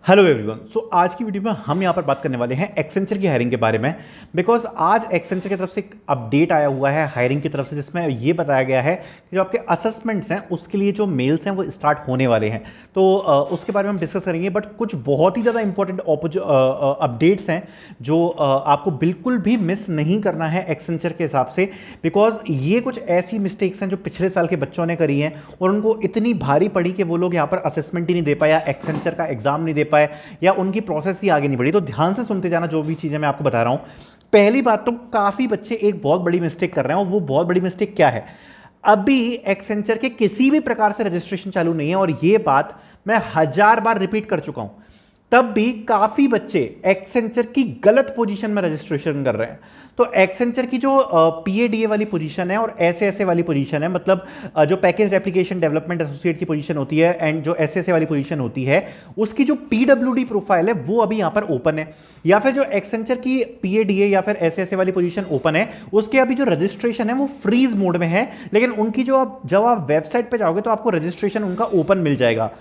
Hello everyone. सो आज की video में हम यहाँ पर बात करने वाले हैं एक्सेंचर की हायरिंग के बारे में। बिकॉज आज एक्सेंचर की तरफ से एक अपडेट आया हुआ है हायरिंग की तरफ से, जिसमें ये बताया गया है कि जो आपके असेसमेंट्स हैं उसके लिए जो मेल्स हैं वो स्टार्ट होने वाले हैं। तो उसके बारे में हम डिस्कस करेंगे। बट कुछ बहुत ही ज़्यादा इंपॉर्टेंट अपडेट्स हैं जो आपको बिल्कुल भी मिस नहीं करना है एक्सेंचर के हिसाब से। बिकॉज ये कुछ ऐसी मिस्टेक्स हैं जो पिछले साल के बच्चों ने करी हैं और उनको इतनी भारी पड़ी कि वो लोग यहाँ पर असेसमेंट ही नहीं दे पाया, एक्सेंचर का एग्जाम नहीं दे पाए या उनकी प्रोसेस ही आगे नहीं बढ़ी। तो ध्यान से सुनते जाना जो भी चीजें मैं आपको बता रहा हूं। पहली बात तो काफी बच्चे एक बहुत बड़ी मिस्टेक कर रहे हैं और वो बहुत बड़ी मिस्टेक क्या है, अभी एक्सेंचर के किसी भी प्रकार से रजिस्ट्रेशन चालू नहीं है। और ये बात मैं 1000 बार रिपीट कर चुका हूं, तब भी काफी बच्चे एक्सेंचर की गलत पोजीशन में रजिस्ट्रेशन कर रहे हैं। तो एक्सेंचर की जो पीएडीए वाली पोजीशन है और एसएसए वाली पोजीशन है, मतलब जो पैकेज एप्लीकेशन डेवलपमेंट एसोसिएट की पोजीशन होती है एंड जो एसएसए वाली पोजीशन होती है, उसकी जो पीडब्ल्यूडी प्रोफाइल है वो अभी यहां पर ओपन है। या फिर जो एक्सेंचर की पीएडीए या फिर एसएसए वाली पोजीशन ओपन है, उसके अभी जो रजिस्ट्रेशन है वो फ्रीज मोड में है। लेकिन उनकी जब आप वेबसाइट पे जाओगे तो आपको रजिस्ट्रेशन उनका ओपन मिल जाएगा।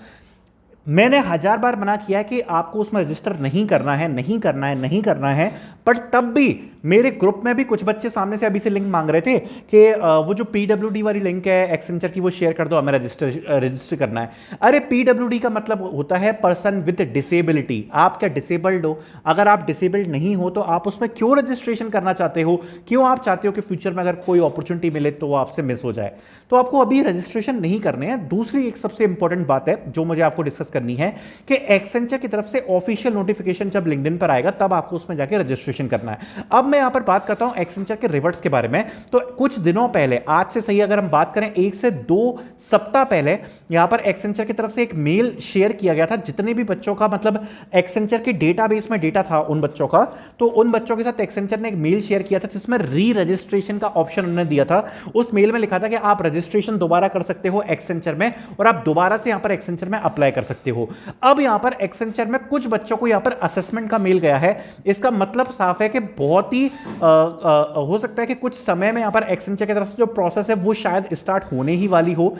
मैंने 1000 बार मना किया कि आपको उसमें रजिस्टर नहीं करना है, नहीं करना है, नहीं करना है। पर तब भी मेरे ग्रुप में भी कुछ बच्चे सामने से अभी से लिंक मांग रहे थे कि वो जो पीडब्ल्यूडी वाली लिंक है एक्सेंचर की वो शेयर कर दो, हमें रजिस्टर करना है। अरे पीडब्ल्यूडी का मतलब होता है पर्सन विद डिसेबिलिटी। आप क्या डिसेबल्ड हो? अगर आप डिसेबल्ड नहीं हो तो आप उसमें क्यों रजिस्ट्रेशन करना चाहते हो? क्यों आप चाहते हो कि फ्यूचर में अगर कोई अपॉर्चुनिटी मिले तो वो आपसे मिस हो जाए? तो आपको अभी रजिस्ट्रेशन नहीं करने हैं। दूसरी एक सबसे इंपॉर्टेंट बात है जो मुझे आपको डिस्कस करनी है कि एक्सेंचर की तरफ से ऑफिशियल नोटिफिकेशन जब लिंक्डइन पर आएगा तब आपको उसमें जाके रजिस्ट्रेशन करना है। अब मैं यहां पर बात करता हूं एक्सेंचर के रिवर्ट्स के बारे में। तो कुछ दिनों पहले, आज से सही अगर हम बात करें 1 से 2 सप्ताह पहले, यहां पर एक्सेंचर की तरफ से एक मेल शेयर किया गया था जितने भी बच्चों का, मतलब एक्सेंचर के डेटाबेस में डेटा था उन बच्चों का, तो उन बच्चों के साथ एक्सेंचर ने एक मेल शेयर किया था जिसमें री रजिस्ट्रेशन का ऑप्शन उन्होंने दिया था। उस मेल में लिखा था कि आप रजिस्ट्रेशन दोबारा कर सकते हो एक्सेंचर में और आप दोबारा से यहां पर एक्सेंचर में अप्लाई कर सकते हो। अब यहां पर एक्सेंचर में कुछ बच्चों को यहां पर असेसमेंट का मेल गया है। इसका मतलब साफ है कि बहुत ही हो सकता है कि कुछ समय में यहां पर एक्सेंचर की तरफ से जो प्रोसेस है वो शायद स्टार्ट होने ही वाली हो।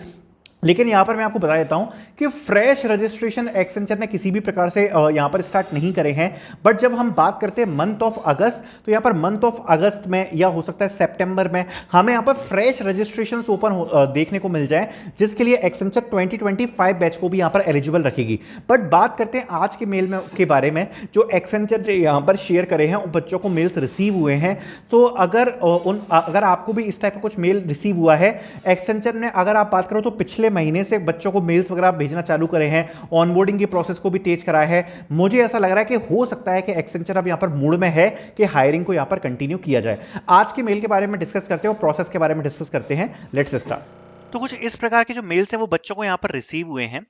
लेकिन यहां पर मैं आपको बता देता हूं कि फ्रेश रजिस्ट्रेशन एक्सेंचर ने किसी भी प्रकार से यहां पर स्टार्ट नहीं करे हैं। बट जब हम बात करते हैं मंथ ऑफ अगस्त, तो यहां पर मंथ ऑफ अगस्त में या हो सकता है सितंबर में हमें यहां पर फ्रेश रजिस्ट्रेशन ओपन देखने को मिल जाए, जिसके लिए एक्सेंचर 2025 बैच को भी यहां पर एलिजिबल रखेगी। बट बात करते हैं आज के मेल में के बारे में जो एक्सेंचर यहां पर शेयर करे हैं, उन बच्चों को मेल्स रिसीव हुए हैं। तो अगर आपको भी इस टाइप का कुछ मेल रिसीव हुआ है एक्सेंचर ने, अगर आप बात करो तो पिछले महीने से बच्चों को मेल्स वगैरह भेजना चालू करे हैं, ऑनबोर्डिंग की प्रोसेस को भी तेज कराया है। मुझे ऐसा लग रहा है कि हो सकता है कि एक्सेंचर अब यहां पर मूड में है कि हायरिंग को यहां पर कंटिन्यू किया जाए। आज के मेल के बारे में डिस्कस करते हैं और प्रोसेस के बारे में डिस्कस करते हैं। Let's start. तो कुछ इस प्रकार के जो मेल्स हैं वो बच्चों को यहां पर रिसीव हुए हैं।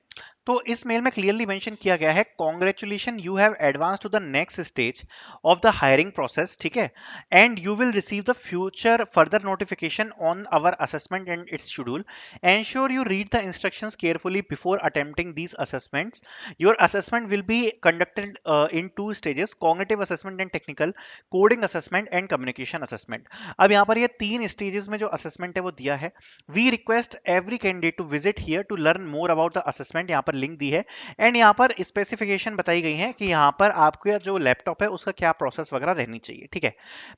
तो इस मेल में क्लियरली मेंशन किया गया है, congratulation, you have advance to the next stage of the hiring process, ठीक है, and you will receive the future further notification on our assessment and its schedule. Ensure you read the instructions carefully before attempting these assessments. Your assessment will be conducted in 2 stages, cognitive assessment and technical, coding assessment and communication assessment. अब यहाँ पर ये 3 stages में जो assessment है वो दिया है। We request every candidate to visit here to learn more about the assessment. यहाँ पर लिंक दी है एंड यहाँ पर स्पेसिफिकेशन बताई गई है कि यहाँ पर आपका जो लैपटॉप है उसका क्या प्रोसेस वगैरह रहनी चाहिए, ठीक है।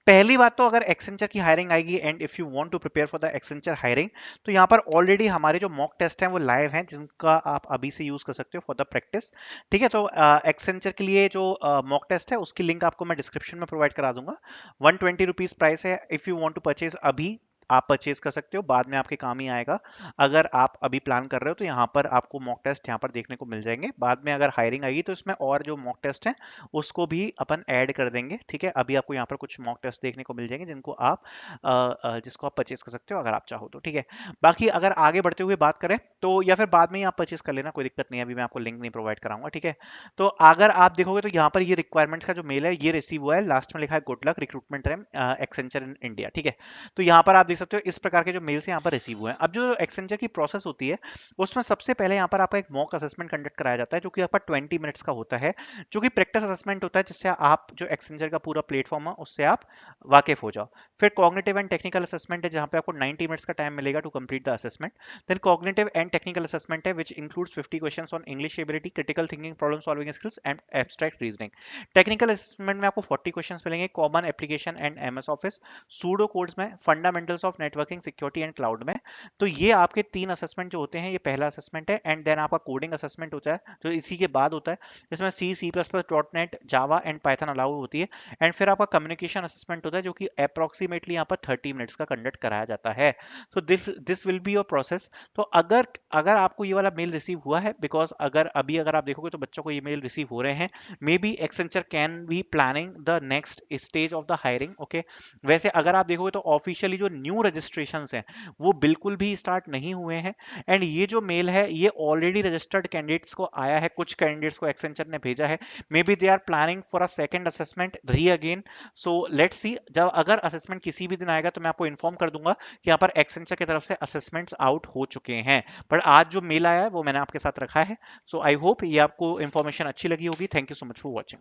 पहली बात तो अगर एक्सेंचर की हायरिंग आएगी and if you want to prepare for the Accenture hiring, तो यहाँ पर ऑलरेडी हमारे जो मॉक टेस्ट हैं वो लाइव हैं जिनका आप अभी से यूज कर सकते हो फॉर द प्रैक्टिस, ठीक है। तो एक्सेंचर के लिए जो मॉक टेस्ट है उसकी लिंक आपको मैं डिस्क्रिप्शन में प्रोवाइड करा दूंगा। 120 रुपीज प्राइस है। If you want to purchase अभी आप परचेज कर सकते हो, बाद में आपके काम ही आएगा। अगर आप अभी प्लान कर रहे हो तो यहाँ पर आपको मॉक टेस्ट यहाँ पर देखने को मिल जाएंगे। बाद में अगर हायरिंग आएगी तो इसमें और जो मॉक टेस्ट हैं उसको भी अपन ऐड कर देंगे, ठीक है। अभी आपको यहाँ पर कुछ मॉक टेस्ट देखने को मिल जाएंगे जिसको आप परचेज कर सकते हो अगर आप चाहो तो, ठीक है। बाकी अगर आगे बढ़ते हुए बात करें तो या फिर बाद में ही आप परचेज कर लेना, कोई दिक्कत नहीं है। अभी मैं आपको लिंक नहीं प्रोवाइड कराऊंगा, ठीक है। तो अगर आप देखोगे तो यहाँ पर ये रिक्वायरमेंट्स का जो मेल है ये रिसीव हुआ है। लास्ट में लिखा है good luck recruitment RAM Accenture in India, ठीक है। तो यहाँ पर आप देख सकते हो इस प्रकार के जो मेल्स यहाँ पर रिसीव हुए हैं। अब जो एक्सेंचर की प्रोसेस होती है उसमें सबसे पहले यहाँ पर आपका एक मॉक असेसमेंट कंडक्ट कराया जाता है जो कि आपका 20 मिनट्स का होता है, जो कि प्रैक्टिस असेसमेंट होता है जिससे आप जो एक्सेंचर का पूरा प्लेटफॉर्म है उससे आप वाकिफ हो जाओ। फिर कॉग्निटिव एंड टेक्निकल असेसमेंट है जहां पे आपको 90 मिनट्स का टाइम मिलेगा to complete the assessment. Then cognitive and technical assessment है which includes 50 questions on English ability, critical thinking, problem solving skills and abstract reasoning. Technical assessment में आपको 40 questions मिलेंगे, common application and MS office, pseudo codes में, fundamentals of networking, security and cloud में। तो ये आपके 3 assessment जो होते हैं, ये पहला असेसमेंट है। एंड देन आपका कोडिंग असेसमेंट होता है जो इसी के बाद होता है, इसमें C, C plus plus, dot net, Java and Python allow होती है। एंड फिर आपका कम्युनिकेशन असेसमेंट होता है जो कि अप्रोक्सीमेटली यहाँ पर 30 मिनट्स का कंडक्ट कराया जाता है। So this will be your process. तो अगर अगर आपको ये वाला मेल रिसीव हुआ है, बिकॉज अगर आप देखोगे तो बच्चों को ये मेल रिसीव हो रहे हैं, may be Accenture can be planning the next stage of the hiring. Okay, वैसे अगर आप देखोगे तो ऑफिशियली जो न्यू रजिस्ट्रेशन हैं वो बिल्कुल भी स्टार्ट नहीं हुए हैं। एंड ये जो मेल है ये ऑलरेडी रजिस्टर्ड कैंडिडेट्स को आया है, कुछ कैंडिडेट्स को एक्सेंचर ने भेजा है। Maybe they are planning for a second assessment re again. So let's see, जब अगर असेसमेंट किसी भी दिन आएगा तो मैं आपको इन्फॉर्म कर दूंगा कि यहाँ पर एक्सेंचर की तरफ से असेसमेंट्स आउट हो चुके हैं। पर आज जो मेल आया है वो मैंने आपके साथ रखा है। सो आई होप ये आपको इन्फॉर्मेशन अच्छी लगी होगी। Thank you so much for watching.